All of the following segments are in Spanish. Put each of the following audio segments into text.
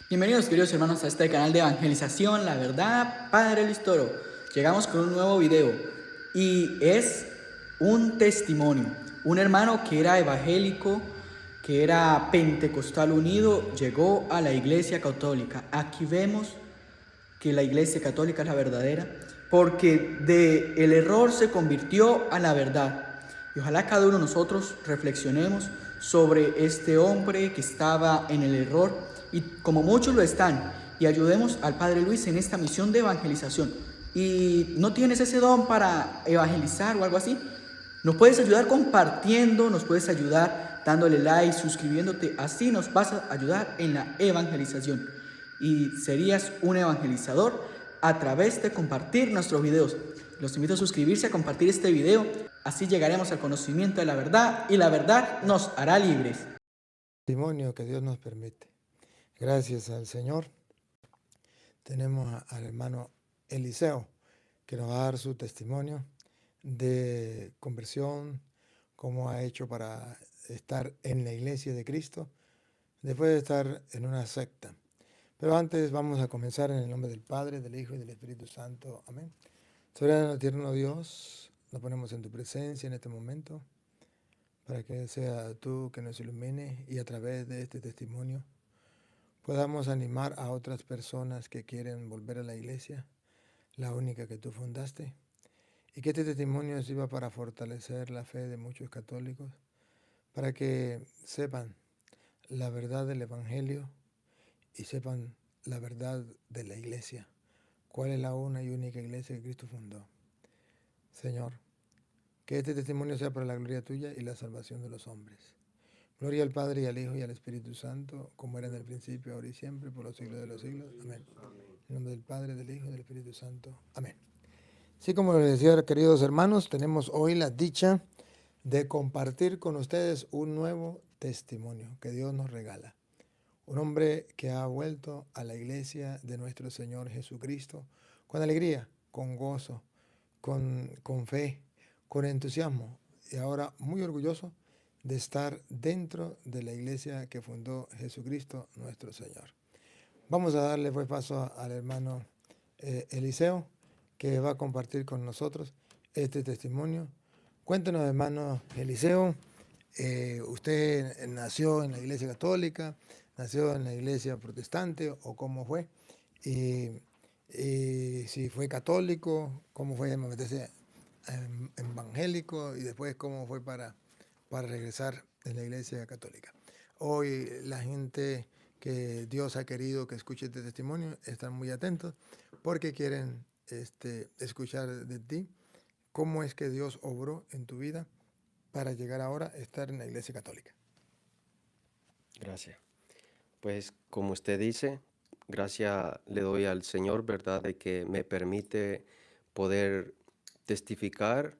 Bienvenidos queridos hermanos a este canal de evangelización, la verdad, Padre Luis Toro. Llegamos con un nuevo video y es un testimonio. Un hermano que era evangélico, que era pentecostal unido, llegó a la iglesia católica. Aquí vemos que la iglesia católica es la verdadera, porque del error se convirtió a la verdad. Y ojalá cada uno de nosotros reflexionemos sobre este hombre que estaba en el error, y como muchos lo están, y ayudemos al Padre Luis en esta misión de evangelización. Y no tienes ese don para evangelizar o algo así, nos puedes ayudar compartiendo, nos puedes ayudar dándole like, suscribiéndote, así nos vas a ayudar en la evangelización. Y serías un evangelizador a través de compartir nuestros videos. Los invito a suscribirse, a compartir este video, así llegaremos al conocimiento de la verdad y la verdad nos hará libres. Testimonio que Dios nos permite. Gracias al Señor. Tenemos al hermano Eliseo, que nos va a dar su testimonio de conversión, cómo ha hecho para estar en la iglesia de Cristo, después de estar en una secta. Pero antes vamos a comenzar en el nombre del Padre, del Hijo y del Espíritu Santo. Amén. Soberano eterno Dios, nos ponemos en tu presencia en este momento, para que sea tú que nos ilumine y a través de este testimonio podamos animar a otras personas que quieren volver a la iglesia, la única que tú fundaste, y que este testimonio sirva para fortalecer la fe de muchos católicos, para que sepan la verdad del Evangelio y sepan la verdad de la iglesia, cuál es la una y única iglesia que Cristo fundó. Señor, que este testimonio sea para la gloria tuya y la salvación de los hombres. Gloria al Padre, y al Hijo, y al Espíritu Santo, como era en el principio, ahora y siempre, por los siglos de los siglos. Amén. En nombre del Padre, del Hijo y del Espíritu Santo. Amén. Así como les decía, queridos hermanos, tenemos hoy la dicha de compartir con ustedes un nuevo testimonio que Dios nos regala. Un hombre que ha vuelto a la iglesia de nuestro Señor Jesucristo con alegría, con gozo, con fe, con entusiasmo, y ahora muy orgulloso de estar dentro de la iglesia que fundó Jesucristo nuestro Señor. Vamos a darle pues paso al hermano Eliseo, que va a compartir con nosotros este testimonio. Cuéntenos, hermano Eliseo, ¿usted nació en la iglesia católica, nació en la iglesia protestante o cómo fue? Y si fue católico, ¿cómo fue meterse evangélico y después cómo fue para regresar en la iglesia católica? Hoy la gente que Dios ha querido que escuche este testimonio están muy atentos porque quieren escuchar de ti cómo es que Dios obró en tu vida para llegar ahora a estar en la iglesia católica. Gracias. Pues como usted dice, gracias le doy al Señor, ¿verdad? De que me permite poder testificar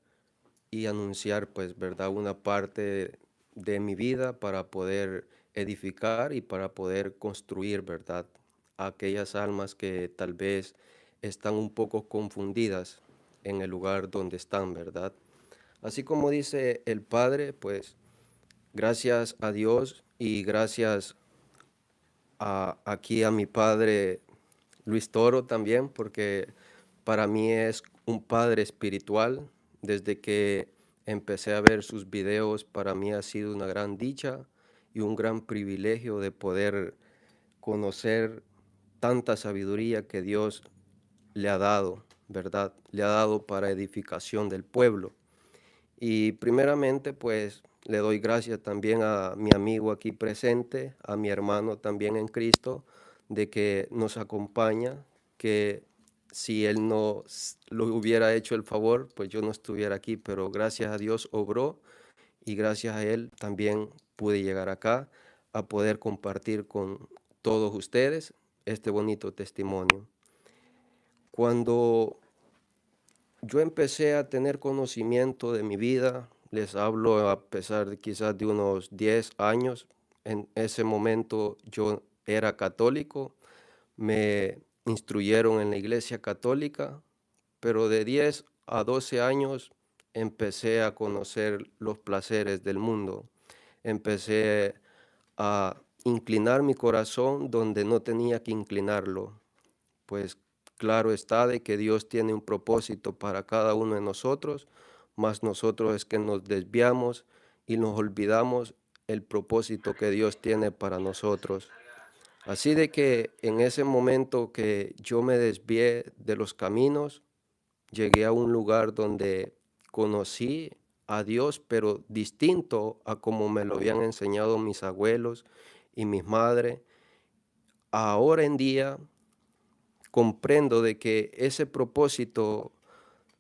y anunciar, pues, ¿verdad? Una parte de mi vida para poder edificar y para poder construir, ¿verdad? Aquellas almas que tal vez están un poco confundidas en el lugar donde están, ¿verdad? Así como dice el Padre, pues, gracias a Dios y gracias aquí a mi padre Luis Toro también, porque para mí es un padre espiritual. Desde que empecé a ver sus videos, para mí ha sido una gran dicha y un gran privilegio de poder conocer tanta sabiduría que Dios le ha dado, ¿verdad? Le ha dado para edificación del pueblo. Y primeramente, pues le doy gracias también a mi amigo aquí presente, a mi hermano también en Cristo, de que nos acompaña, que si él no lo hubiera hecho el favor, pues yo no estuviera aquí, pero gracias a Dios obró y gracias a él también pude llegar acá a poder compartir con todos ustedes este bonito testimonio. Cuando yo empecé a tener conocimiento de mi vida, les hablo a pesar de quizás de unos 10 años. En ese momento yo era católico, me instruyeron en la iglesia católica, pero de 10 a 12 años empecé a conocer los placeres del mundo. Empecé a inclinar mi corazón donde no tenía que inclinarlo. Pues claro está de que Dios tiene un propósito para cada uno de nosotros, mas nosotros es que nos desviamos y nos olvidamos el propósito que Dios tiene para nosotros. Así de que en ese momento que yo me desvié de los caminos, llegué a un lugar donde conocí a Dios, pero distinto a como me lo habían enseñado mis abuelos y mis madres. Ahora en día comprendo de que ese propósito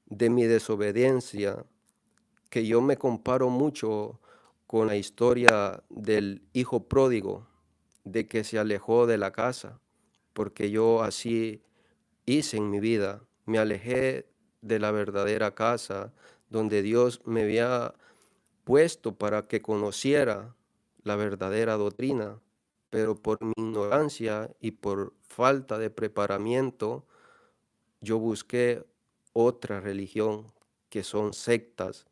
de mi desobediencia, que yo me comparo mucho con la historia del hijo pródigo, de que se alejó de la casa, porque yo así hice en mi vida, me alejé de la verdadera casa donde Dios me había puesto para que conociera la verdadera doctrina, pero por mi ignorancia y por falta de preparamiento, yo busqué otra religión que son sectas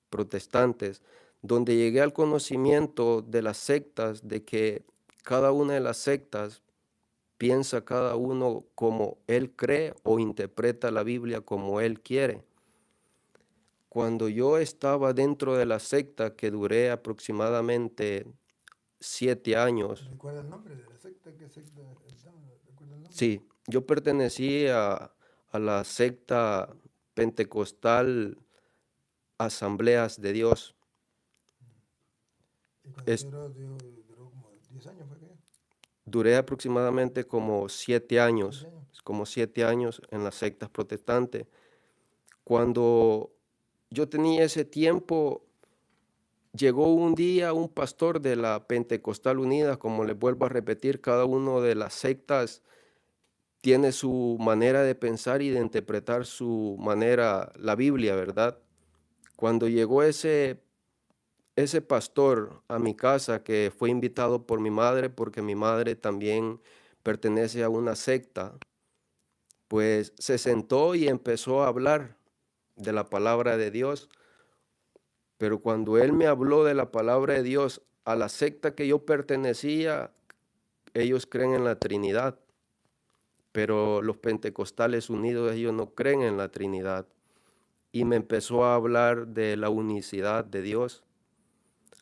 protestantes, donde llegué al conocimiento de las sectas, de que cada una de las sectas piensa cada uno como él cree o interpreta la Biblia como él quiere. Cuando yo estaba dentro de la secta, que duré aproximadamente 7 años, ¿Recuerda el nombre de la secta? ¿Qué secta estaba? ¿Recuerda el nombre? sí, yo pertenecí a la secta pentecostal Asambleas de Dios. Y cuando Es, usted duró como 10 años, ¿fue que? duré aproximadamente como 7 7 años, años. como 7 años en las sectas protestantes. Cuando yo tenía ese tiempo, llegó un día un pastor de la Pentecostal Unida, como les vuelvo a repetir, cada uno de las sectas tiene su manera de pensar y de interpretar su manera, la Biblia, ¿verdad? Cuando llegó ese pastor a mi casa, que fue invitado por mi madre, porque mi madre también pertenece a una secta, pues se sentó y empezó a hablar de la palabra de Dios. Pero cuando él me habló de la palabra de Dios, a la secta que yo pertenecía, ellos creen en la Trinidad, pero los pentecostales unidos, ellos no creen en la Trinidad. Y me empezó a hablar de la unicidad de Dios.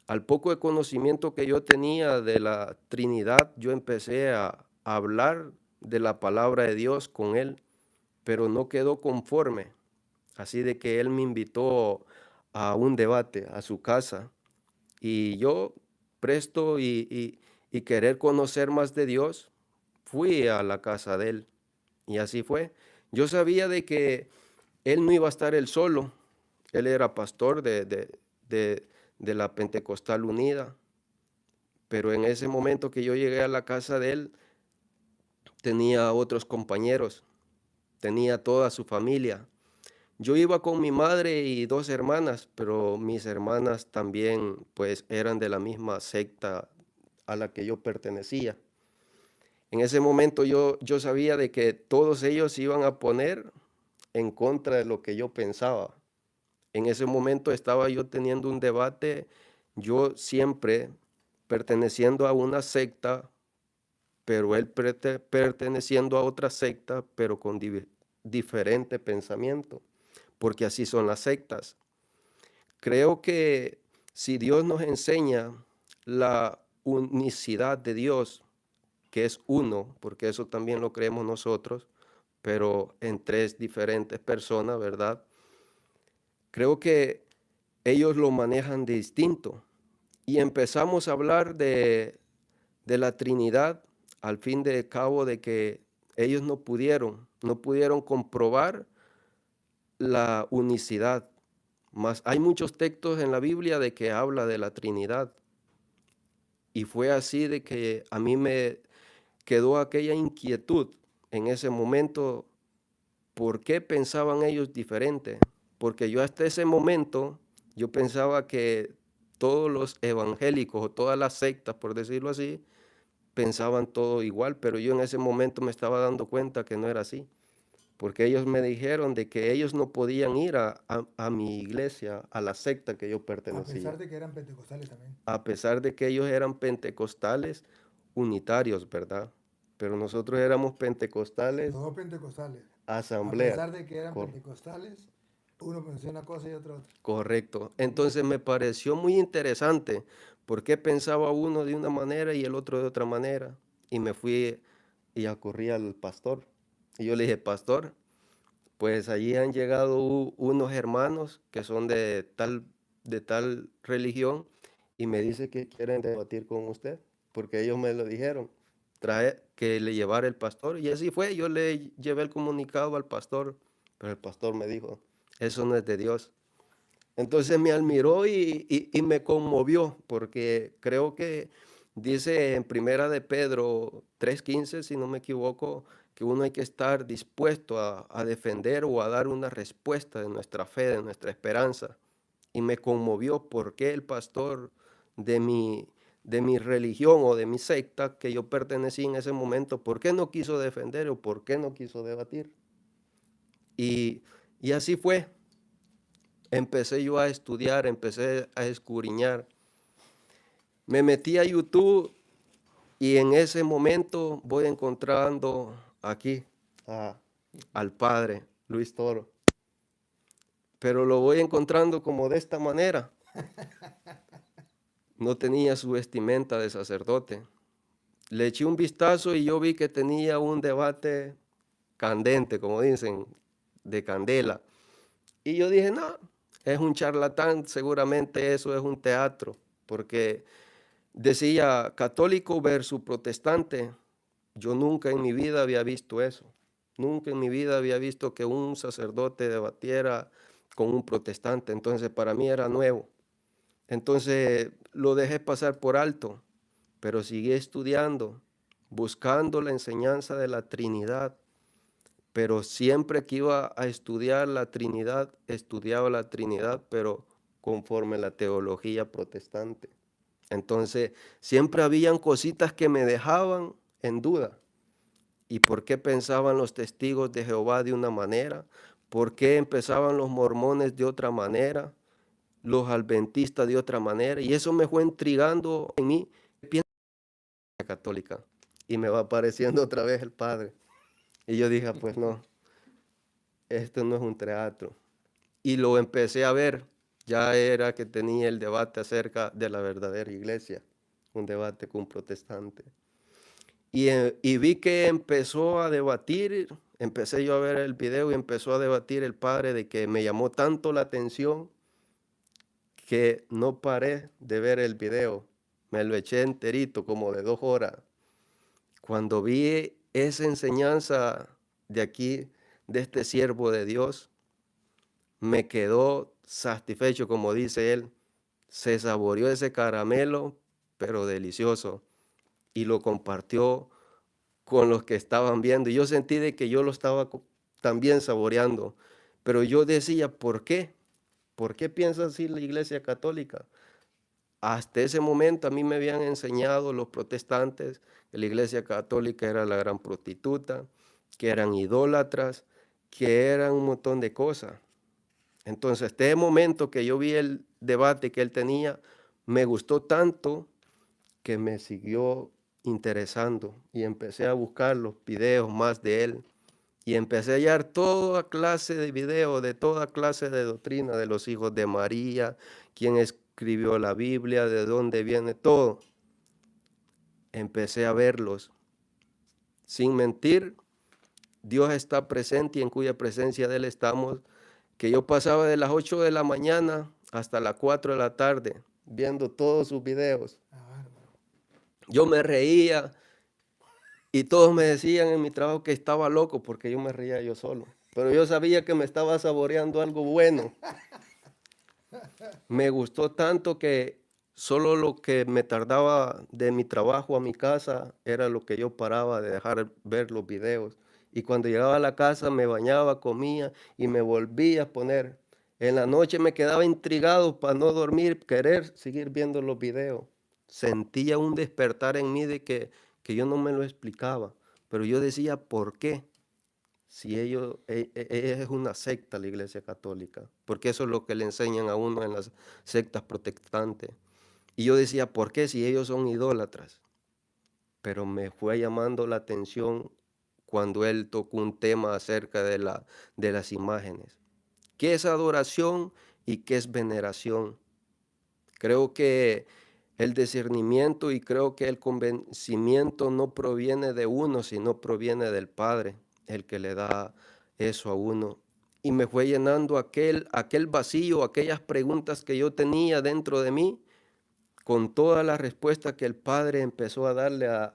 Al poco de conocimiento que yo tenía de la Trinidad, yo empecé a hablar de la palabra de Dios con él, pero no quedó conforme. Así de que él me invitó a un debate a su casa. Y yo, presto y querer conocer más de Dios, fui a la casa de él. Y así fue. Yo sabía de que él no iba a estar él solo. Él era pastor de la Pentecostal Unida. Pero en ese momento que yo llegué a la casa de él, tenía otros compañeros, tenía toda su familia. Yo iba con mi madre y 2 hermanas, pero mis hermanas también pues eran de la misma secta a la que yo pertenecía. En ese momento yo sabía de que todos ellos se iban a poner en contra de lo que yo pensaba. En ese momento estaba yo teniendo un debate, yo siempre perteneciendo a una secta, pero él perteneciendo a otra secta, pero con diferente pensamiento, porque así son las sectas. Creo que si Dios nos enseña la unicidad de Dios, que es uno, porque eso también lo creemos nosotros, pero en 3 diferentes personas, ¿verdad? Creo que ellos lo manejan distinto. Y empezamos a hablar de la Trinidad, al fin de cabo de que ellos no pudieron comprobar la unicidad. Mas hay muchos textos en la Biblia de que habla de la Trinidad. Y fue así de que a mí me quedó aquella inquietud en ese momento, ¿por qué pensaban ellos diferente? Porque yo hasta ese momento, yo pensaba que todos los evangélicos o todas las sectas, por decirlo así, pensaban todo igual, pero yo en ese momento me estaba dando cuenta que no era así, porque ellos me dijeron de que ellos no podían ir a mi iglesia, a la secta que yo A pesar pertenecía, de que eran pentecostales también. a pesar de que ellos eran pentecostales unitarios, ¿verdad? Pero nosotros éramos pentecostales, Todos pentecostales. asamblea. A pesar de que eran Cor- pentecostales, uno pensó una cosa y otro otra. Correcto. Entonces me pareció muy interesante por qué pensaba uno de una manera y el otro de otra manera. Y me fui y acurrí al pastor. Y yo le dije, pastor, pues allí han llegado unos hermanos que son de tal religión y me dice que quieren debatir con usted, porque ellos me lo dijeron, trae que le llevara el pastor. Y así fue, yo le llevé el comunicado al pastor, pero el pastor me dijo, eso no es de Dios. Entonces me admiró y me conmovió, porque creo que dice en Primera de Pedro 3:15, si no me equivoco, que uno hay que estar dispuesto a defender o a dar una respuesta de nuestra fe, de nuestra esperanza. Y me conmovió porque el pastor de de mi religión o de mi secta que yo pertenecí en ese momento, ¿por qué no quiso defender o por qué no quiso debatir? Y, y así fue. Empecé yo a estudiar, empecé a escudriñar. Me metí a YouTube y en ese momento voy encontrando aquí al padre Luis Toro. Pero lo voy encontrando como de esta manera. No tenía su vestimenta de sacerdote. Le eché un vistazo y yo vi que tenía un debate candente, como dicen, de candela. Y yo dije, no, es un charlatán, seguramente eso es un teatro, porque decía católico versus protestante. Yo nunca en mi vida había visto eso. Nunca en mi vida había visto que un sacerdote debatiera con un protestante. Entonces para mí era nuevo. Entonces lo dejé pasar por alto, pero seguí estudiando, buscando la enseñanza de la Trinidad. Pero siempre que iba a estudiar la Trinidad, estudiaba la Trinidad, pero conforme la teología protestante. Entonces, siempre habían cositas que me dejaban en duda. ¿Y por qué pensaban los testigos de Jehová de una manera? ¿Por qué empezaban los mormones de otra manera? Los adventistas de otra manera. Y eso me fue intrigando en mí. Pienso en la católica. Y me va apareciendo otra vez el Padre. Y yo dije, pues no, esto no es un teatro. Y lo empecé a ver. Ya era que tenía el debate acerca de la verdadera iglesia. Un debate con un protestante. Y vi que empezó a debatir, empecé yo a ver el video y empezó a debatir el padre de que me llamó tanto la atención que no paré de ver el video. Me lo eché enterito, como de 2 horas. Cuando vi esa enseñanza de aquí, de este siervo de Dios, me quedó satisfecho, como dice él. Se saboreó ese caramelo, pero delicioso, y lo compartió con los que estaban viendo. Y yo sentí de que yo lo estaba también saboreando. Pero yo decía, ¿por qué? ¿Por qué piensa así la Iglesia Católica? Hasta ese momento a mí me habían enseñado los protestantes que la Iglesia Católica era la gran prostituta, que eran idólatras, que eran un montón de cosas. Entonces, este momento que yo vi el debate que él tenía, me gustó tanto que me siguió interesando y empecé a buscar los videos más de él y empecé a hallar toda clase de videos de toda clase de doctrina de los hijos de María, quién escribió la Biblia, de dónde viene todo. Empecé a verlos. Sin mentir, Dios está presente y en cuya presencia de Él estamos, que yo pasaba de las 8 de la mañana hasta las 4 de la tarde viendo todos sus videos. Yo me reía y todos me decían en mi trabajo que estaba loco porque yo me reía yo solo. Pero yo sabía que me estaba saboreando algo bueno. Me gustó tanto que solo lo que me tardaba de mi trabajo a mi casa era lo que yo paraba de dejar ver los videos. Y cuando llegaba a la casa me bañaba, comía y me volvía a poner. En la noche me quedaba intrigado para no dormir, querer seguir viendo los videos. Sentía un despertar en mí de que yo no me lo explicaba, pero yo decía, ¿por qué? Si es una secta la Iglesia Católica, porque eso es lo que le enseñan a uno en las sectas protestantes. Y yo decía, ¿por qué si ellos son idólatras? pero me fue llamando la atención cuando él tocó un tema acerca de las imágenes. ¿Qué es adoración y qué es veneración? Creo que el discernimiento y creo que el convencimiento no proviene de uno, sino proviene del Padre, el que le da eso a uno. Y me fue llenando aquel vacío, aquellas preguntas que yo tenía dentro de mí, con todas las respuestas que el Padre empezó a darle a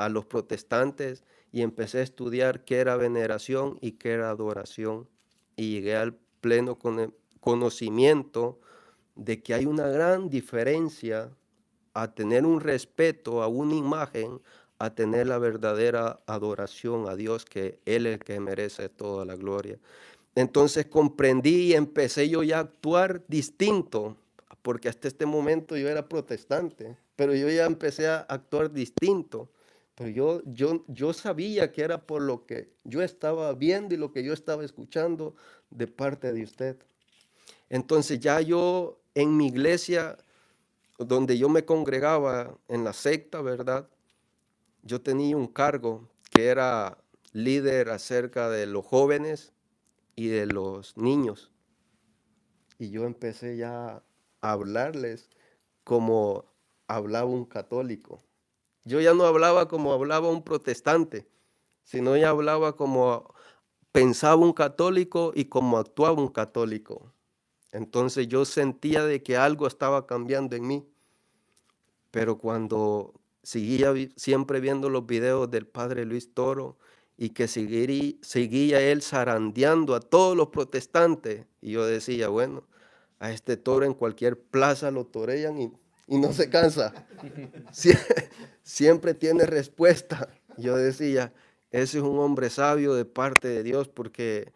los protestantes, y empecé a estudiar qué era veneración y qué era adoración. Y llegué al pleno conocimiento de que hay una gran diferencia a tener un respeto a una imagen, a tener la verdadera adoración a Dios, que Él es el que merece toda la gloria. Entonces comprendí y empecé yo ya a actuar distinto, porque hasta este momento yo era protestante, pero yo ya empecé a actuar distinto. Pero yo sabía que era por lo que yo estaba viendo y lo que yo estaba escuchando de parte de usted. Entonces ya yo en mi iglesia, donde yo me congregaba en la secta, ¿verdad? Yo tenía un cargo que era líder acerca de los jóvenes y de los niños. Y yo empecé ya a hablarles como hablaba un católico. Yo ya no hablaba como hablaba un protestante, sino ya hablaba como pensaba un católico y como actuaba un católico. Entonces yo sentía de que algo estaba cambiando en mí, pero cuando seguía siempre viendo los videos del padre Luis Toro y que seguía él zarandeando a todos los protestantes, y yo decía, bueno, a este toro en cualquier plaza lo torean y no se cansa. Siempre tiene respuesta. Yo decía, ese es un hombre sabio de parte de Dios, porque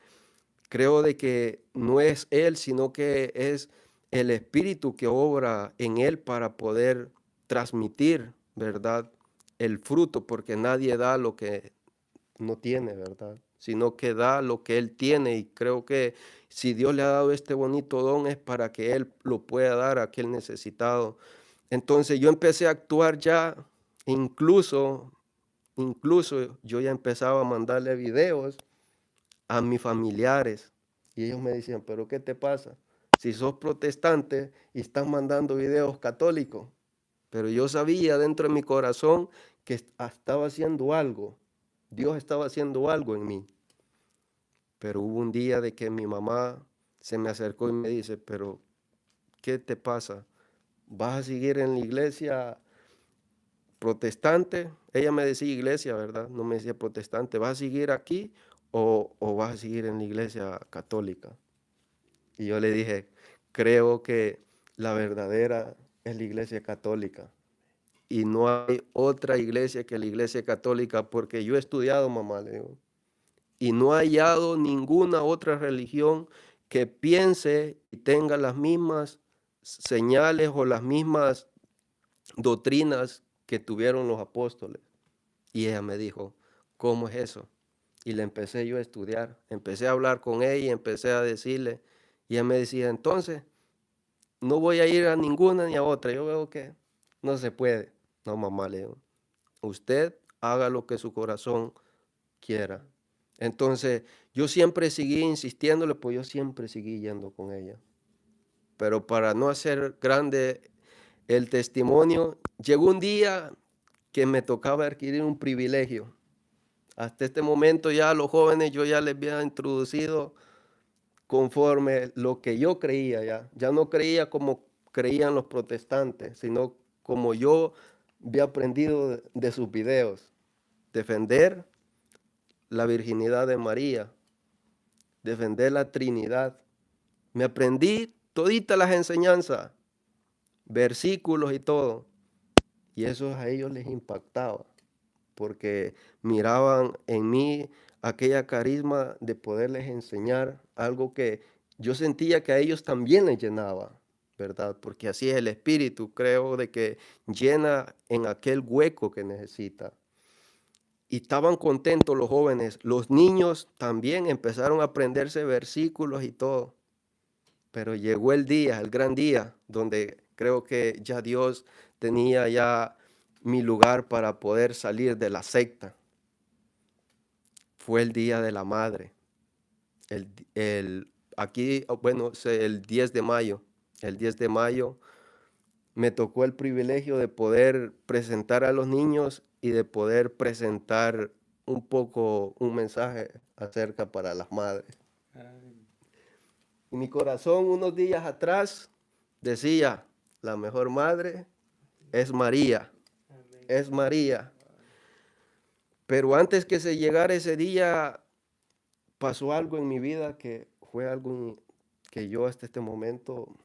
creo de que no es él, sino que es el Espíritu que obra en él para poder transmitir, ¿verdad?, el fruto, porque nadie da lo que no tiene, ¿verdad?, sino que da lo que él tiene. Y creo que si Dios le ha dado este bonito don es para que él lo pueda dar a aquel necesitado. Entonces yo empecé a actuar ya, incluso yo ya empezaba a mandarle videos a mis familiares, y ellos me decían, pero ¿qué te pasa? Si sos protestante y estás mandando videos católicos. Pero yo sabía dentro de mi corazón que estaba haciendo algo, Dios estaba haciendo algo en mí. Pero hubo un día de que mi mamá se me acercó y me dice, pero ¿qué te pasa? ¿Vas a seguir en la iglesia protestante? Ella me decía iglesia, ¿verdad? No me decía protestante. ¿Vas a seguir aquí o vas a seguir en la iglesia católica? Y yo le dije, creo que la verdadera es la iglesia católica. Y no hay otra iglesia que la iglesia católica, porque yo he estudiado, mamá, le digo, y no he hallado ninguna otra religión que piense y tenga las mismas señales o las mismas doctrinas que tuvieron los apóstoles. Y ella me dijo, ¿cómo es eso? Y le empecé yo a estudiar, empecé a hablar con ella y empecé a decirle, y ella me decía, entonces, no voy a ir a ninguna ni a otra, yo veo que no se puede. No, mamá, le digo, usted haga lo que su corazón quiera. Entonces, yo siempre seguí insistiéndole, pues yo siempre seguí yendo con ella. Pero para no hacer grande el testimonio, llegó un día que me tocaba adquirir un privilegio. Hasta este momento ya a los jóvenes yo ya les había introducido conforme lo que yo creía ya no creía como creían los protestantes, sino como yo había aprendido de sus videos. Defender la virginidad de María, defender la Trinidad. Me aprendí toditas las enseñanzas, versículos y todo. Y eso a ellos les impactaba, porque miraban en mí aquella carisma de poderles enseñar algo que yo sentía que a ellos también les llenaba, ¿verdad? Porque así es el Espíritu, creo, de que llena en aquel hueco que necesita. Y estaban contentos los jóvenes, los niños también empezaron a aprenderse versículos y todo. Pero llegó el día, el gran día, donde creo que ya Dios tenía ya mi lugar para poder salir de la secta. Fue el Día de la Madre. Aquí, bueno, el 10 de mayo. El 10 de mayo me tocó el privilegio de poder presentar a los niños y de poder presentar un mensaje acerca para las madres. Y mi corazón unos días atrás decía, la mejor madre es María, es María. Pero antes que se llegara ese día, pasó algo en mi vida que fue algo que yo hasta este momento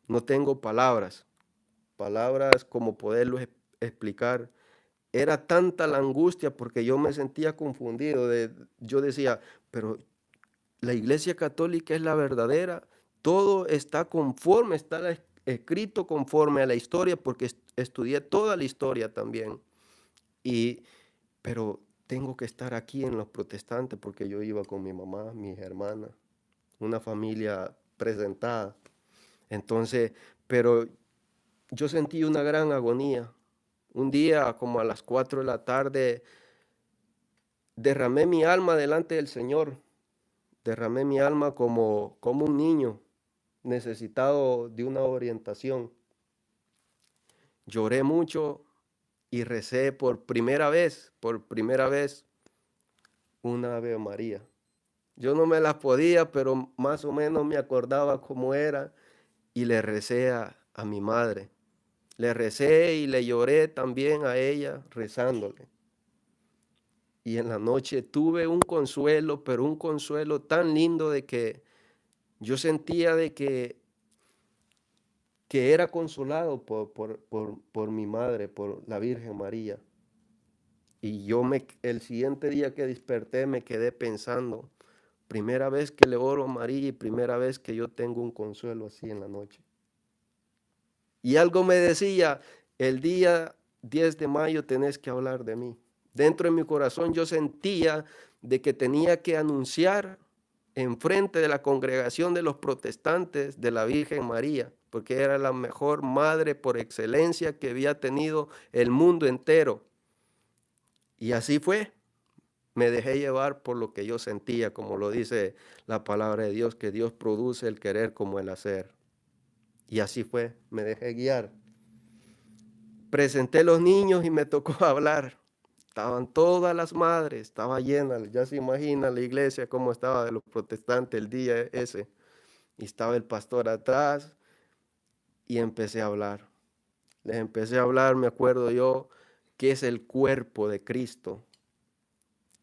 no tengo palabras como poderlo explicar. Era tanta la angustia porque yo me sentía confundido. Yo decía, pero la Iglesia Católica es la verdadera. Todo está conforme, escrito conforme a la historia, porque estudié toda la historia también. Pero tengo que estar aquí en los protestantes porque yo iba con mi mamá, mis hermanas, una familia presentada. Entonces, pero yo sentí una gran agonía. Un día, como a las 4 de la tarde, derramé mi alma delante del Señor. Derramé mi alma como un niño necesitado de una orientación. Lloré mucho y recé por primera vez, una Ave María. Yo no me las podía, pero más o menos me acordaba cómo era y le recé a mi madre. Le recé y le lloré también a ella rezándole. Y en la noche tuve un consuelo, pero un consuelo tan lindo de que yo sentía de que era consolado por mi madre, por la Virgen María. Y el siguiente día que desperté me quedé pensando, primera vez que le oro a María y primera vez que yo tengo un consuelo así en la noche. Y algo me decía, el día 10 de mayo tenés que hablar de mí. Dentro de mi corazón yo sentía de que tenía que anunciar en frente de la congregación de los protestantes de la Virgen María, porque era la mejor madre por excelencia que había tenido el mundo entero. Y así fue. Me dejé llevar por lo que yo sentía, como lo dice la palabra de Dios, que Dios produce el querer como el hacer. Y así fue, me dejé guiar. Presenté los niños y me tocó hablar. Estaban todas las madres, estaba llena, ya se imagina la iglesia cómo estaba de los protestantes el día ese. Y estaba el pastor atrás y empecé a hablar. Les empecé a hablar, me acuerdo yo, que es el cuerpo de Cristo.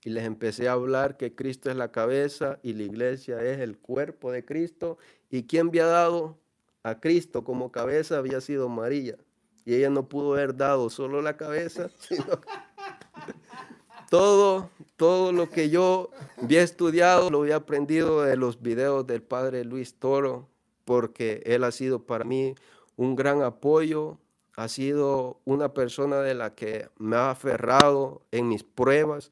Y les empecé a hablar que Cristo es la cabeza y la iglesia es el cuerpo de Cristo. ¿Y quién había dado a Cristo como cabeza? Había sido María. Y ella no pudo haber dado solo la cabeza, sino todo lo que yo había estudiado, lo había aprendido de los videos del padre Luis Toro, porque él ha sido para mí un gran apoyo, ha sido una persona de la que me ha aferrado en mis pruebas,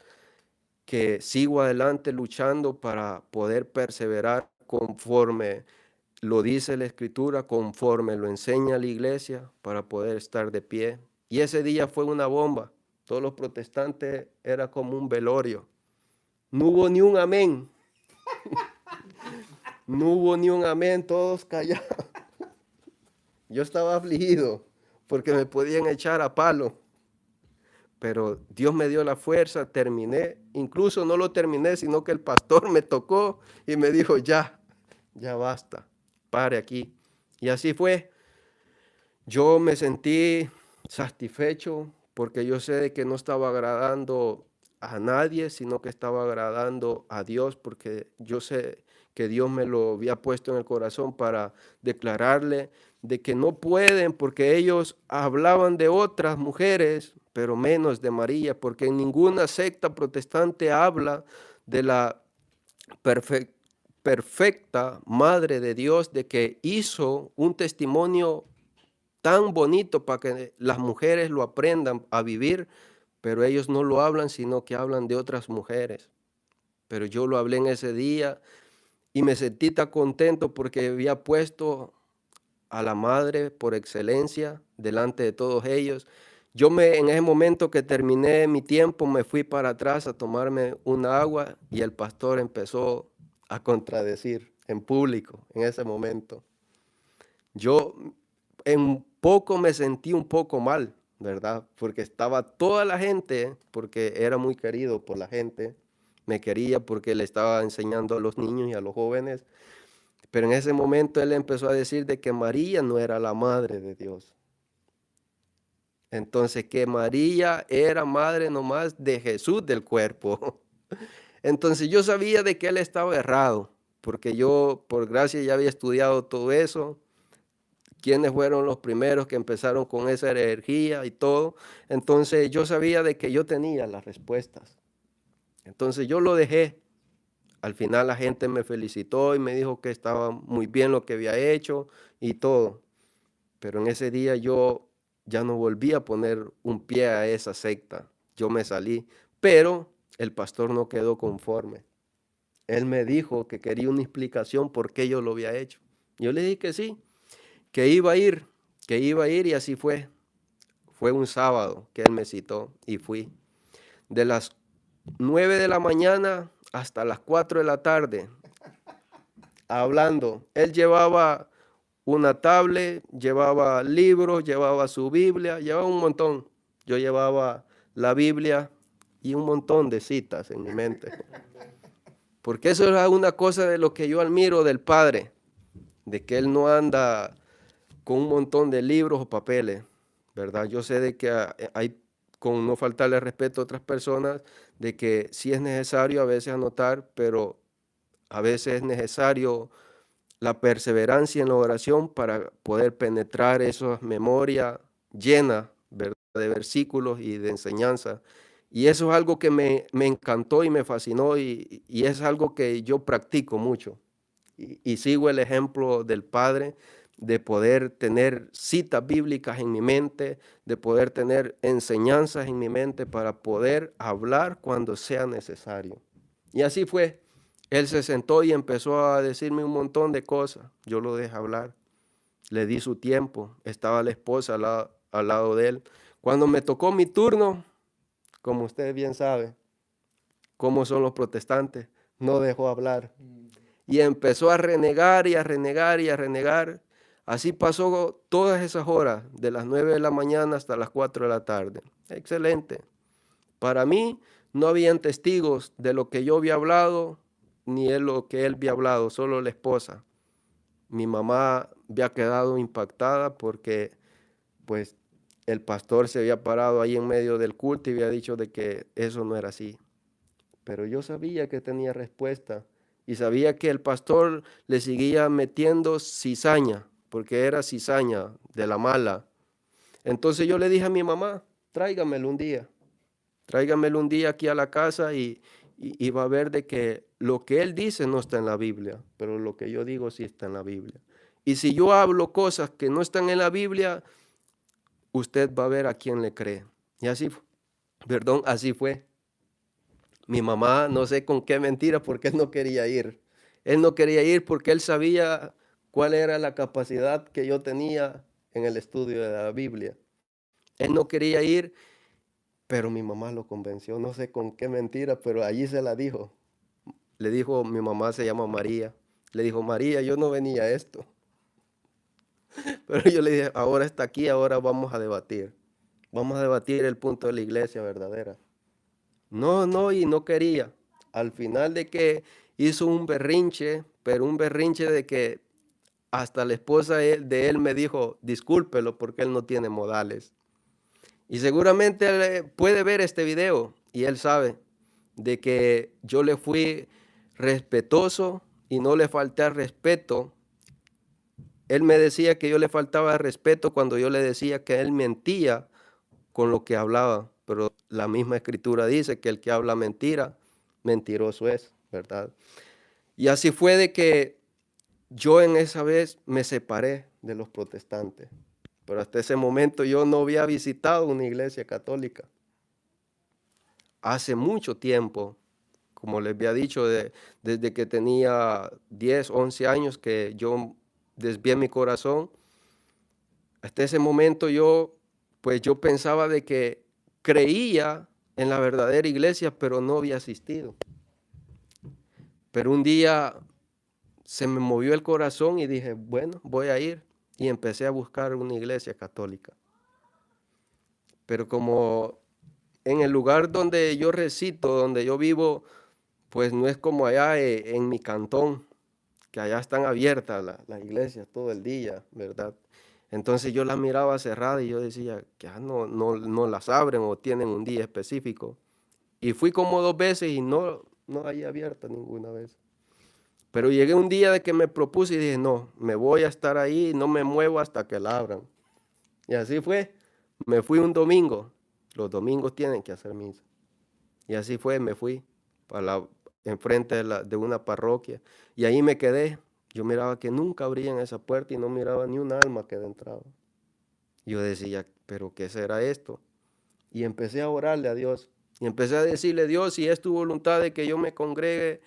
que sigo adelante luchando para poder perseverar conforme lo dice la Escritura, conforme lo enseña la iglesia, para poder estar de pie. Y ese día fue una bomba. Todos los protestantes era como un velorio. No hubo ni un amén. No hubo ni un amén, todos callados. Yo estaba afligido porque me podían echar a palo. Pero Dios me dio la fuerza, terminé. Incluso no lo terminé, sino que el pastor me tocó y me dijo, ya basta, pare aquí. Y así fue. Yo me sentí satisfecho porque yo sé de que no estaba agradando a nadie, sino que estaba agradando a Dios, porque yo sé que Dios me lo había puesto en el corazón para declararle de que no pueden, porque ellos hablaban de otras mujeres, pero menos de María, porque en ninguna secta protestante habla de la perfecta Madre de Dios, de que hizo un testimonio tan bonito para que las mujeres lo aprendan a vivir, pero ellos no lo hablan, sino que hablan de otras mujeres. Pero yo lo hablé en ese día y me sentí tan contento porque había puesto a la madre por excelencia delante de todos ellos. En ese momento que terminé mi tiempo, me fui para atrás a tomarme una agua y el pastor empezó a contradecir en público en ese momento. Yo en poco me sentí un poco mal, ¿verdad? Porque estaba toda la gente, porque era muy querido por la gente, me quería porque le estaba enseñando a los niños y a los jóvenes, pero en ese momento él empezó a decir de que María no era la madre de Dios. Entonces que María era madre nomás de Jesús del cuerpo. Entonces yo sabía de que él estaba errado, porque yo por gracia ya había estudiado todo eso, quiénes fueron los primeros que empezaron con esa energía y todo. Entonces yo sabía de que yo tenía las respuestas. Entonces yo lo dejé. Al final la gente me felicitó y me dijo que estaba muy bien lo que había hecho y todo. Pero en ese día yo ya no volví a poner un pie a esa secta. Yo me salí, pero el pastor no quedó conforme. Él me dijo que quería una explicación por qué yo lo había hecho. Yo le dije que sí, que iba a ir, y así fue. Fue un sábado que él me citó y fui. De las 9 de la mañana hasta las 4 de la tarde, hablando. Él llevaba una tablet, llevaba libros, llevaba su Biblia, llevaba un montón. Yo llevaba la Biblia y un montón de citas en mi mente. Porque eso es una cosa de lo que yo admiro del Padre, de que Él no anda con un montón de libros o papeles, ¿verdad? Yo sé de que hay, con no faltarle respeto a otras personas, de que sí es necesario a veces anotar, pero a veces es necesario la perseverancia en la oración para poder penetrar esas memorias llenas, ¿verdad?, de versículos y de enseñanza. Y eso es algo que me encantó y me fascinó y es algo que yo practico mucho. Y sigo el ejemplo del Padre de poder tener citas bíblicas en mi mente, de poder tener enseñanzas en mi mente para poder hablar cuando sea necesario. Y así fue. Él se sentó y empezó a decirme un montón de cosas. Yo lo dejé hablar. Le di su tiempo. Estaba la esposa al lado de él. Cuando me tocó mi turno, como usted bien sabe, cómo son los protestantes, no dejó hablar. Y empezó a renegar y a renegar y a renegar. Así pasó todas esas horas, de las 9 de la mañana hasta las 4 de la tarde. Excelente. Para mí no habían testigos de lo que yo había hablado, ni de lo que él había hablado, solo la esposa. Mi mamá había quedado impactada porque pues el pastor se había parado ahí en medio del culto y había dicho de que eso no era así. Pero yo sabía que tenía respuesta y sabía que el pastor le seguía metiendo cizaña, porque era cizaña de la mala. Entonces yo le dije a mi mamá, tráigamelo un día. Tráigamelo un día aquí a la casa y va a ver de que lo que él dice no está en la Biblia, pero lo que yo digo sí está en la Biblia. Y si yo hablo cosas que no están en la Biblia, usted va a ver a quién le cree. Y así, así fue. Mi mamá, no sé con qué mentira, porque él no quería ir. Él no quería ir porque él sabía cuál era la capacidad que yo tenía en el estudio de la Biblia. Él no quería ir. Pero mi mamá lo convenció, no sé con qué mentira, pero allí se la dijo. Le dijo, mi mamá se llama María. Le dijo, María, yo no venía a esto. Pero yo le dije, ahora está aquí, ahora vamos a debatir. Vamos a debatir el punto de la iglesia verdadera. No, y no quería. Al final de que hizo un berrinche, pero un berrinche de que hasta la esposa de él me dijo, discúlpelo porque él no tiene modales. Y seguramente él puede ver este video y él sabe de que yo le fui respetuoso y no le falté al respeto. Él me decía que yo le faltaba el respeto cuando yo le decía que él mentía con lo que hablaba, pero la misma escritura dice que el que habla mentira, mentiroso es, ¿verdad? Y así fue de que yo en esa vez me separé de los protestantes. Pero hasta ese momento yo no había visitado una iglesia católica. Hace mucho tiempo, como les había dicho, desde que tenía 10, 11 años que yo desvié mi corazón, hasta ese momento yo pues yo pensaba de que creía en la verdadera iglesia, pero no había asistido. Pero un día se me movió el corazón y dije, bueno, voy a ir. Y empecé a buscar una iglesia católica. Pero como en el lugar donde yo resido, donde yo vivo, pues no es como allá en mi cantón, que allá están abiertas las iglesias todo el día, ¿verdad? Entonces yo las miraba cerradas y yo decía que no las abren o tienen un día específico. Y fui como 2 veces y no hay abierta ninguna vez. Pero llegué un día de que me propuse y dije, no, me voy a estar ahí, no me muevo hasta que la abran. Y así fue. Me fui un domingo. Los domingos tienen que hacer misa. Y así fue, me fui enfrente de una parroquia. Y ahí me quedé. Yo miraba que nunca abrían esa puerta y no miraba ni un alma que entraba. Yo decía, pero ¿qué será esto? Y empecé a orarle a Dios. Y empecé a decirle, Dios, si es tu voluntad de que yo me congregue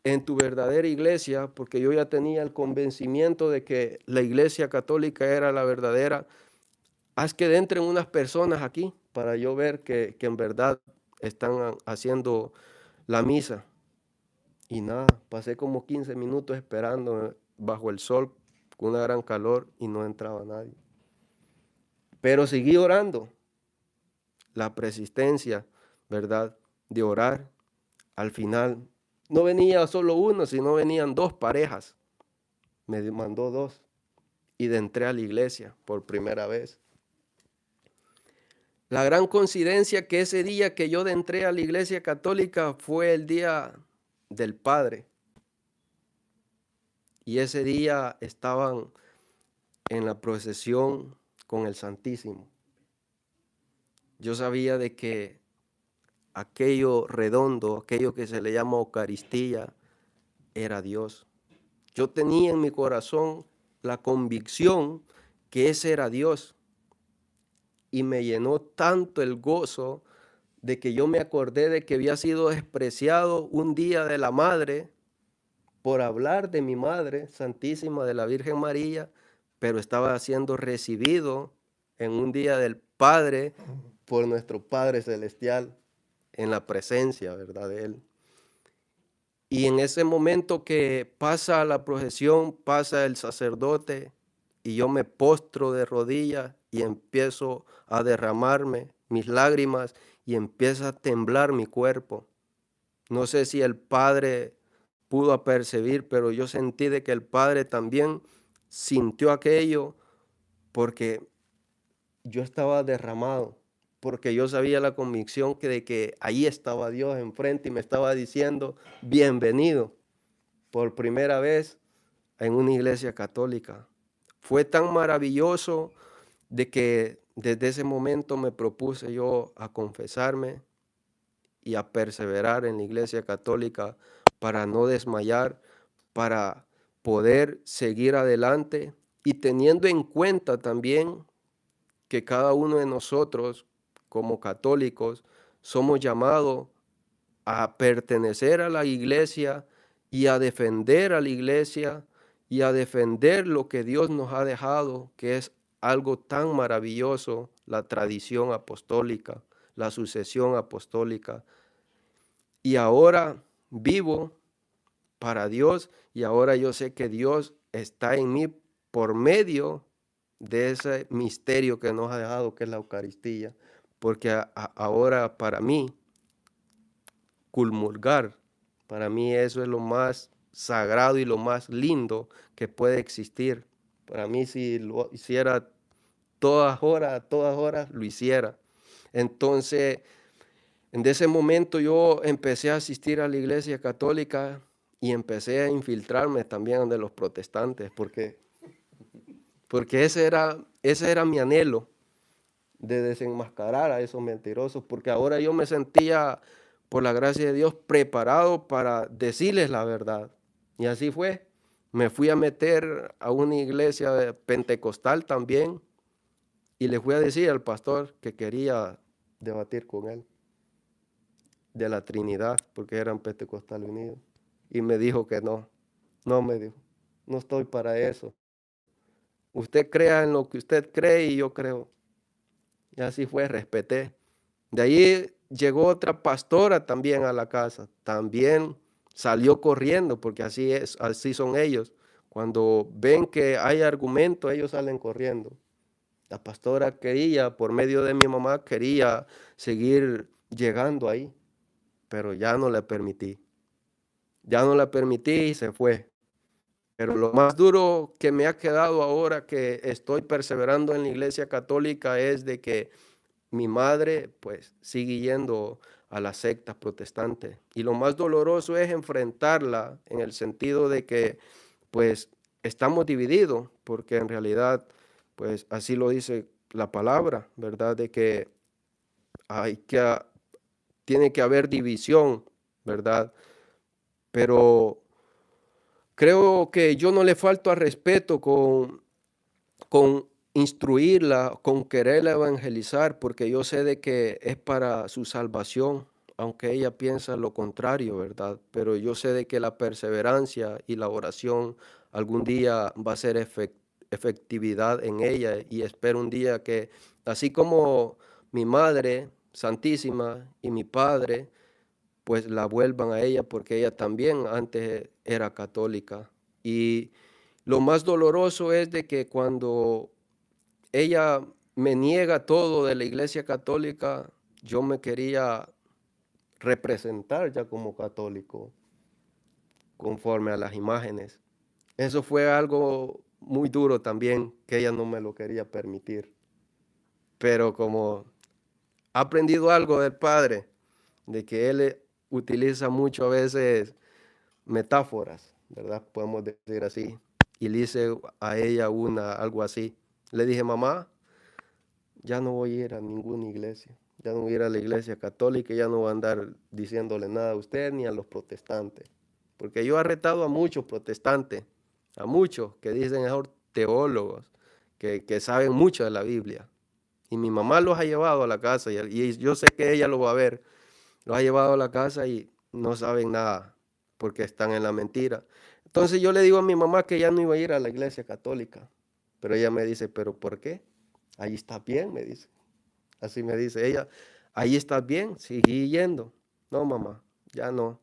en tu verdadera iglesia, porque yo ya tenía el convencimiento de que la iglesia católica era la verdadera, haz que entren unas personas aquí para yo ver que en verdad están haciendo la misa. Y nada, pasé como 15 minutos esperando bajo el sol con una gran calor y no entraba nadie. Pero seguí orando. La persistencia, ¿verdad? De orar. Al final no venía solo uno, sino venían 2 parejas. Me mandó 2 y entré a la iglesia por primera vez. La gran coincidencia que ese día que yo entré a la iglesia católica fue el día del Padre. Y ese día estaban en la procesión con el Santísimo. Yo sabía de que aquello redondo, aquello que se le llama Eucaristía, era Dios. Yo tenía en mi corazón la convicción que ese era Dios. Y me llenó tanto el gozo de que yo me acordé de que había sido despreciado un día de la madre por hablar de mi madre santísima, de la Virgen María, pero estaba siendo recibido en un día del Padre por nuestro Padre Celestial, en la presencia, ¿verdad?, de Él. Y en ese momento que pasa la procesión, pasa el sacerdote y yo me postro de rodillas y empiezo a derramarme mis lágrimas y empieza a temblar mi cuerpo. No sé si el Padre pudo apercibir, pero yo sentí de que el Padre también sintió aquello porque yo estaba derramado, porque yo sabía la convicción de que ahí estaba Dios enfrente y me estaba diciendo, bienvenido por primera vez en una iglesia católica. Fue tan maravilloso de que desde ese momento me propuse yo a confesarme y a perseverar en la iglesia católica para no desmayar, para poder seguir adelante y teniendo en cuenta también que cada uno de nosotros como católicos somos llamados a pertenecer a la iglesia y a defender a la iglesia y a defender lo que Dios nos ha dejado, que es algo tan maravilloso, la tradición apostólica, la sucesión apostólica. Y ahora vivo para Dios y ahora yo sé que Dios está en mí por medio de ese misterio que nos ha dejado, que es la Eucaristía, porque ahora para mí comulgar, para mí eso es lo más sagrado y lo más lindo que puede existir. Para mí si lo hiciera a todas horas lo hiciera. Entonces, en ese momento yo empecé a asistir a la iglesia católica y empecé a infiltrarme también de los protestantes, porque ese era mi anhelo de desenmascarar a esos mentirosos, porque ahora yo me sentía, por la gracia de Dios, preparado para decirles la verdad. Y así fue. Me fui a meter a una iglesia pentecostal también y le fui a decir al pastor que quería debatir con él de la Trinidad, porque eran Pentecostal Unidos. Y me dijo que no, me dijo, no estoy para eso. Usted crea en lo que usted cree y yo creo Y así fue, respeté. De ahí llegó otra pastora también a la casa. También salió corriendo, porque así es, así son ellos. Cuando ven que hay argumento, ellos salen corriendo. La pastora quería, por medio de mi mamá, quería seguir llegando ahí, pero ya no le permití. Ya no la permití y se fue. Pero lo más duro que me ha quedado ahora que estoy perseverando en la iglesia católica es de que mi madre pues sigue yendo a las sectas protestantes. Y lo más doloroso es enfrentarla en el sentido de que pues estamos divididos, porque en realidad pues así lo dice la palabra, ¿verdad? De que hay que, tiene que haber división, ¿verdad? Pero creo que yo no le falto al respeto con instruirla, con quererla evangelizar, porque yo sé de que es para su salvación, aunque ella piensa lo contrario, ¿verdad? Pero yo sé de que la perseverancia y la oración algún día va a ser efectividad en ella y espero un día que, así como mi madre santísima y mi padre, pues la vuelvan a ella, porque ella también antes era católica. Y lo más doloroso es de que cuando ella me niega todo de la iglesia católica, yo me quería representar ya como católico, conforme a las imágenes. Eso fue algo muy duro también, que ella no me lo quería permitir. Pero como he aprendido algo del Padre, de que Él utiliza mucho a veces metáforas, ¿verdad? Podemos decir así. Y le hice a ella algo así. Le dije, mamá, ya no voy a ir a ninguna iglesia. Ya no voy a ir a la iglesia católica, ya no voy a andar diciéndole nada a usted ni a los protestantes. Porque yo he retado a muchos protestantes, a muchos que dicen mejor teólogos, que saben mucho de la Biblia. Y mi mamá los ha llevado a la casa y yo sé que ella lo va a ver. Los ha llevado a la casa y no saben nada porque están en la mentira. Entonces yo le digo a mi mamá que ya no iba a ir a la iglesia católica. Pero ella me dice, ¿pero por qué? Ahí está bien, me dice. Así me dice ella, ahí estás bien, sigue yendo. No, mamá, ya no.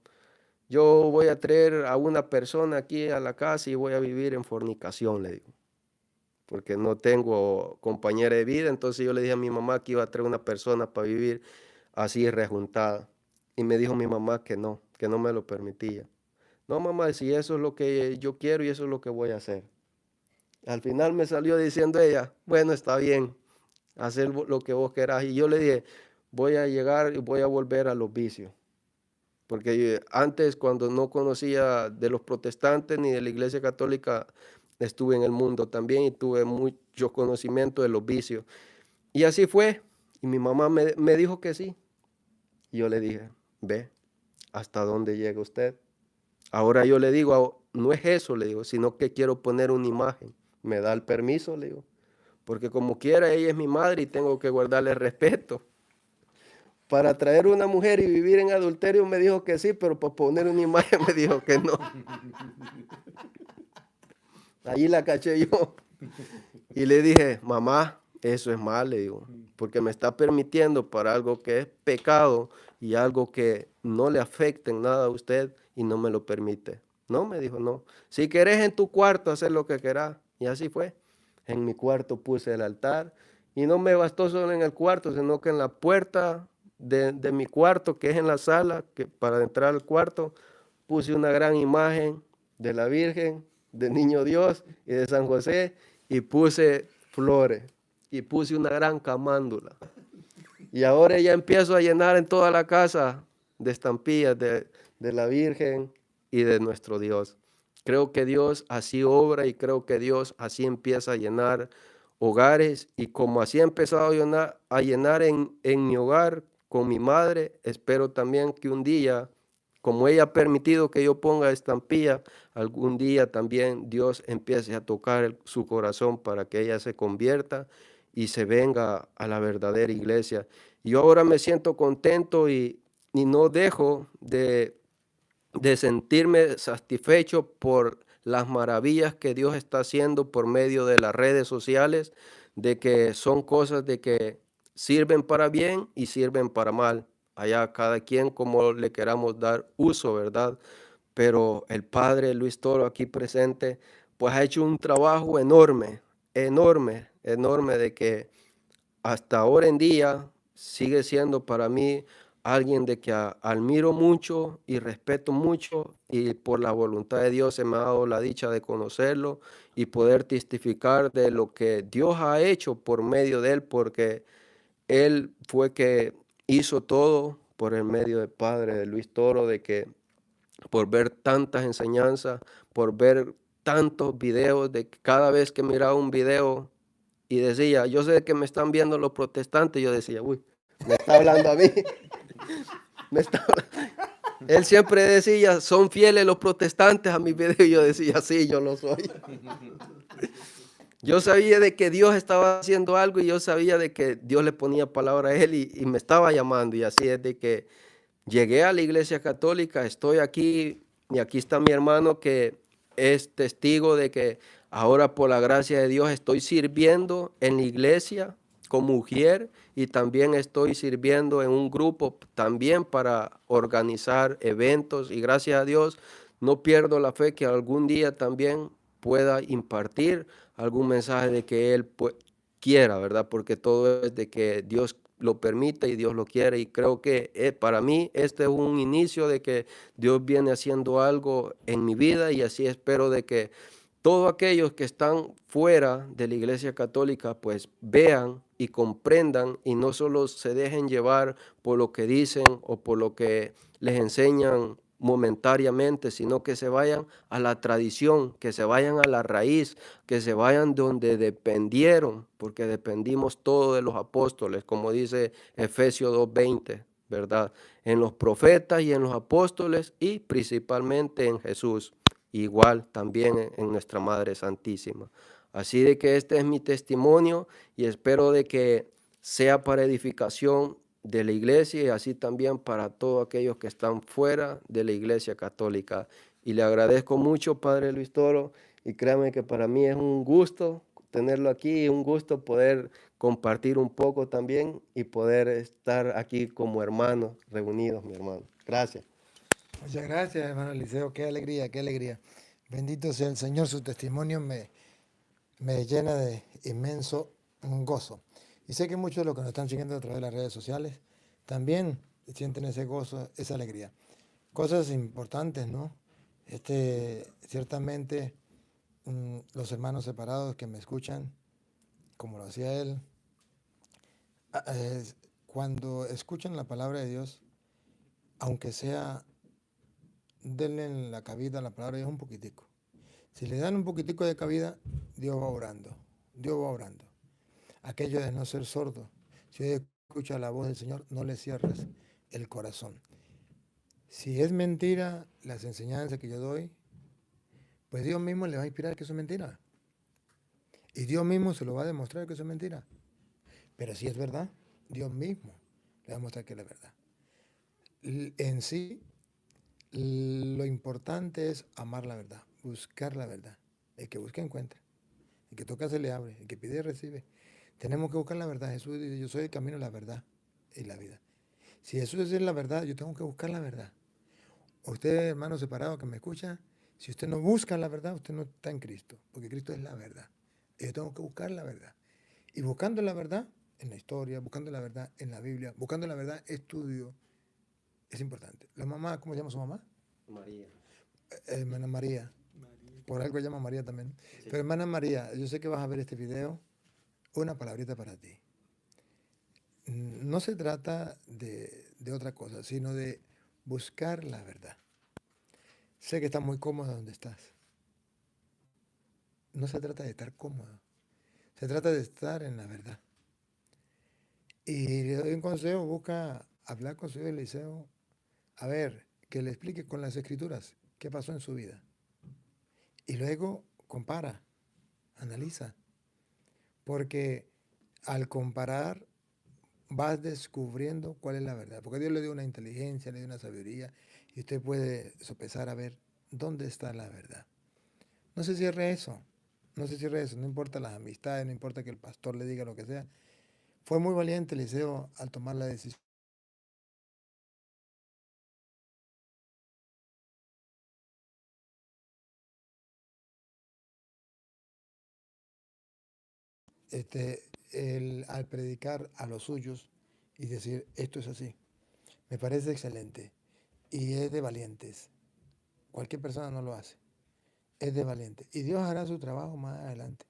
Yo voy a traer a una persona aquí a la casa y voy a vivir en fornicación, le digo, porque no tengo compañera de vida. Entonces yo le dije a mi mamá que iba a traer una persona para vivir así rejuntada. Y me dijo mi mamá que no me lo permitía. No, mamá, si eso es lo que yo quiero y eso es lo que voy a hacer. Al final me salió diciendo ella, bueno, está bien, hacer lo que vos querás. Y yo le dije, voy a llegar y voy a volver a los vicios. Porque antes, cuando no conocía de los protestantes ni de la iglesia católica, estuve en el mundo también y tuve mucho conocimiento de los vicios. Y así fue. Y mi mamá me dijo que sí. Y yo le dije, ve, ¿hasta dónde llega usted? Ahora yo le digo, no es eso, le digo, sino que quiero poner una imagen. ¿Me da el permiso? Le digo. Porque como quiera, ella es mi madre y tengo que guardarle respeto. Para traer una mujer y vivir en adulterio me dijo que sí, pero para poner una imagen me dijo que no. Allí la caché yo. Y le dije, mamá, eso es mal, le digo, porque me está permitiendo para algo que es pecado y algo que no le afecta en nada a usted y no me lo permite. No, me dijo, no. Si querés en tu cuarto hacer lo que querás. Y así fue. En mi cuarto puse el altar y no me bastó solo en el cuarto, sino que en la puerta de mi cuarto, que es en la sala, que para entrar al cuarto, puse una gran imagen de la Virgen, del Niño Dios y de San José, y puse flores, y puse una gran camándula. Y ahora ya empiezo a llenar en toda la casa de estampillas de la Virgen y de nuestro Dios. Creo que Dios así obra y creo que Dios así empieza a llenar hogares, y como así ha empezado a llenar en mi hogar con mi madre, espero también que un día, como ella ha permitido que yo ponga estampilla, algún día también Dios empiece a tocar su corazón para que ella se convierta y se venga a la verdadera iglesia. Yo ahora me siento contento y no dejo de sentirme satisfecho por las maravillas que Dios está haciendo por medio de las redes sociales, de que son cosas de que sirven para bien y sirven para mal. Allá cada quien como le queramos dar uso, ¿verdad? Pero el padre Luis Toro aquí presente, pues ha hecho un trabajo enorme, enorme, enorme de que hasta ahora en día sigue siendo para mí alguien de que admiro mucho y respeto mucho y por la voluntad de Dios se me ha dado la dicha de conocerlo y poder testificar de lo que Dios ha hecho por medio de él, porque él fue que hizo todo por el medio del padre de Luis Toro, de que por ver tantas enseñanzas, por ver tantos videos, de que cada vez que miraba un video y decía, yo sé que me están viendo los protestantes, yo decía, uy, me está hablando a mí. me está hablando. Él siempre decía, son fieles los protestantes a mis videos, y yo decía, sí, yo lo soy. Yo sabía de que Dios estaba haciendo algo y yo sabía de que Dios le ponía palabra a él y me estaba llamando, y así es de que llegué a la iglesia católica, estoy aquí y aquí está mi hermano que es testigo de que ahora por la gracia de Dios estoy sirviendo en la iglesia como mujer y también estoy sirviendo en un grupo también para organizar eventos, y gracias a Dios no pierdo la fe que algún día también pueda impartir algún mensaje de que él quiera, ¿verdad? Porque todo es de que Dios lo permite y Dios lo quiere, y creo que para mí este es un inicio de que Dios viene haciendo algo en mi vida, y así espero de que todos aquellos que están fuera de la iglesia católica pues vean y comprendan y no solo se dejen llevar por lo que dicen o por lo que les enseñan momentáneamente, sino que se vayan a la tradición, que se vayan a la raíz, que se vayan donde dependieron, porque dependimos todos de los apóstoles, como dice Efesios 2:20, ¿verdad? En los profetas y en los apóstoles y principalmente en Jesús, igual también en nuestra Madre Santísima. Así de que este es mi testimonio y espero de que sea para edificación de la iglesia y así también para todos aquellos que están fuera de la iglesia católica. Y le agradezco mucho, Padre Luis Toro, y créame que para mí es un gusto tenerlo aquí y un gusto poder compartir un poco también y poder estar aquí como hermanos reunidos, mi hermano. Gracias. Muchas gracias, hermano Eliseo. Qué alegría, qué alegría. Bendito sea el Señor. Su testimonio me llena de inmenso gozo. Y sé que muchos de los que nos están siguiendo a través de las redes sociales también sienten ese gozo, esa alegría. Cosas importantes, ¿no? Ciertamente, los hermanos separados que me escuchan, como lo hacía él, cuando escuchan la palabra de Dios, aunque sea, denle la cabida a la palabra de Dios un poquitico. Si le dan un poquitico de cabida, Dios va orando. Dios va orando. Aquello de no ser sordo. Si hoy escucha la voz del Señor, no le cierres el corazón. Si es mentira las enseñanzas que yo doy, pues Dios mismo le va a inspirar que eso es mentira. Y Dios mismo se lo va a demostrar que eso es mentira. Pero si es verdad, Dios mismo le va a mostrar que es la verdad. En sí, lo importante es amar la verdad, buscar la verdad. El que busca encuentra. El que toca se le abre. El que pide recibe. Tenemos que buscar la verdad. Jesús dice, yo soy el camino, la verdad y la vida. Si Jesús es la verdad, yo tengo que buscar la verdad. Usted, hermano separado que me escucha, si usted no busca la verdad, usted no está en Cristo, porque Cristo es la verdad. Yo tengo que buscar la verdad. Y buscando la verdad en la historia, buscando la verdad en la Biblia, buscando la verdad, estudio, es importante. La mamá, ¿cómo se llama su mamá? María. Hermana María. Por algo llama María también. Sí. Pero hermana María, yo sé que vas a ver este video. Una palabrita para ti. No se trata de otra cosa, sino de buscar la verdad. Sé que estás muy cómoda donde estás. No se trata de estar cómodo. Se trata de estar en la verdad. Y le doy un consejo, busca hablar con su hijo Eliseo, a ver, que le explique con las escrituras qué pasó en su vida. Y luego compara, analiza. Porque al comparar vas descubriendo cuál es la verdad. Porque Dios le dio una inteligencia, le dio una sabiduría y usted puede sopesar a ver dónde está la verdad. No se cierre eso. No se cierre eso. No importa las amistades, no importa que el pastor le diga lo que sea. Fue muy valiente Eliseo al tomar la decisión. Al predicar a los suyos y decir, esto es así. Me parece excelente y es de valientes. Cualquier persona no lo hace. Es de valiente. Y Dios hará su trabajo más adelante.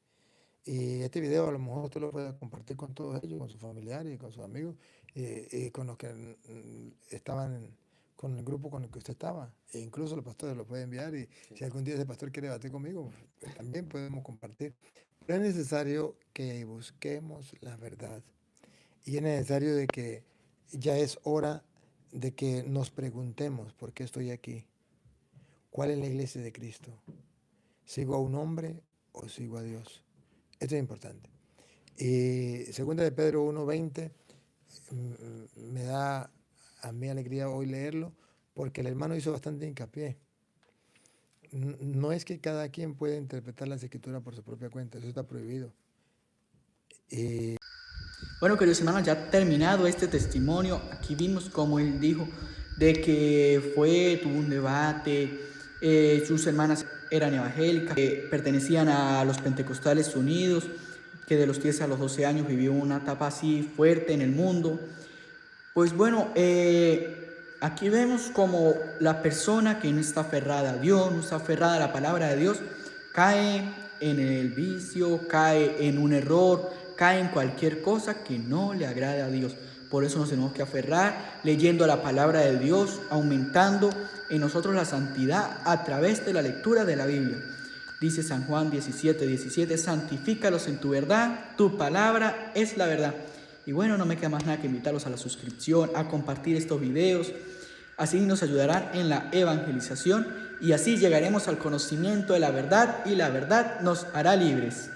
Y este video a lo mejor usted lo puede compartir con todos ellos, con sus familiares y con sus amigos y con los que estaban con el grupo con el que usted estaba. E incluso los pastores lo pueden enviar y si algún día ese pastor quiere debatir conmigo, pues también podemos compartir. Pero es necesario que busquemos la verdad. Y es necesario de que ya es hora de que nos preguntemos por qué estoy aquí. ¿Cuál es la iglesia de Cristo? ¿Sigo a un hombre o sigo a Dios? Esto es importante. Y segunda de Pedro 1:20 me da a mí alegría hoy leerlo porque el hermano hizo bastante hincapié. No es que cada quien pueda interpretar las escrituras por su propia cuenta, eso está prohibido. Bueno, queridos hermanos, ya terminado este testimonio, aquí vimos como él dijo de que tuvo un debate, sus hermanas eran evangélicas, que pertenecían a los Pentecostales Unidos, que de los 10 a los 12 años vivió una etapa así fuerte en el mundo. Pues bueno, aquí vemos como la persona que no está aferrada a Dios, no está aferrada a la palabra de Dios, cae en el vicio, cae en un error, cae en cualquier cosa que no le agrade a Dios. Por eso nos tenemos que aferrar leyendo la palabra de Dios, aumentando en nosotros la santidad a través de la lectura de la Biblia. Dice San Juan 17:17, santifícalos en tu verdad, tu palabra es la verdad. Y bueno, no me queda más nada que invitarlos a la suscripción, a compartir estos videos. Así nos ayudarán en la evangelización y así llegaremos al conocimiento de la verdad y la verdad nos hará libres.